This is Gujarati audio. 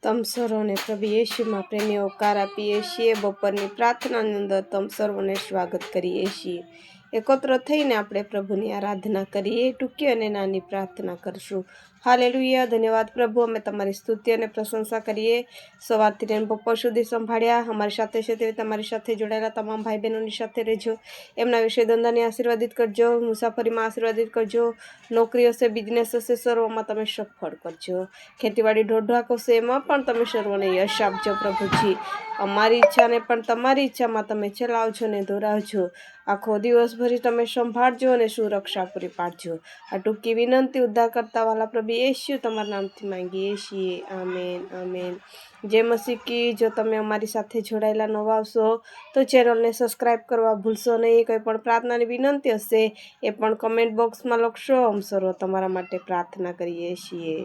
તમ સર્વને પ્રભુ યેશુમાં પ્રેમી આવકાર આપીએ છીએ। બપોરની પ્રાર્થનાની અંદર તમ સર્વને સ્વાગત કરીએ છીએ। એકત્ર થઈને આપણે પ્રભુની આરાધના કરીએ। ટૂંકી અને નાની પ્રાર્થના કરશું। હાલેલુયા, ધન્યવાદ પ્રભુ, અમે તમારી સ્તુતિ અને પ્રશંસા કરીએ। સવારથી લઈને બપોર સુધી સંભાળ્યા, અમારી સાથે છે તેવી તમારી સાથે જોડાયેલા તમામ ભાઈ બહેનોની સાથે રહેજો। એમના વિશે ધંધાને આશીર્વાદિત કરજો, મુસાફરીમાં આશીર્વાદિત કરજો, નોકરી હશે, બિઝનેસ હશે, સર્વમાં તમે સફળ કરજો। ખેતીવાડી ઢોઢાક હશે એમાં પણ તમે સર્વને યશ આપજો પ્રભુજી। અમારી ઈચ્છાને પણ તમારી ઈચ્છામાં તમે ચલાવજો ને દોરાવજો। આખો દિવસ ભરી તમે સંભાળજો અને સુરક્ષા પૂરી પાડજો। આ ટૂંકી વિનંતી ઉદ્ધાર કરતા વાલા પ્રભુ યેશુ તમારા નામથી માંગીએ છીએ, આમેન આમેન। જય મસીહ કી। જો તમે અમારી સાથે જોડાયેલા નવા આવશો તો ચેનલને સબસ્ક્રાઈબ કરવા ભૂલશો નહીં। કંઈ પણ પ્રાર્થનાની વિનંતી હશે એ પણ કમેન્ટ બોક્સમાં લખશો, અમે સર્વ તમારા માટે પ્રાર્થના કરીએ છીએ।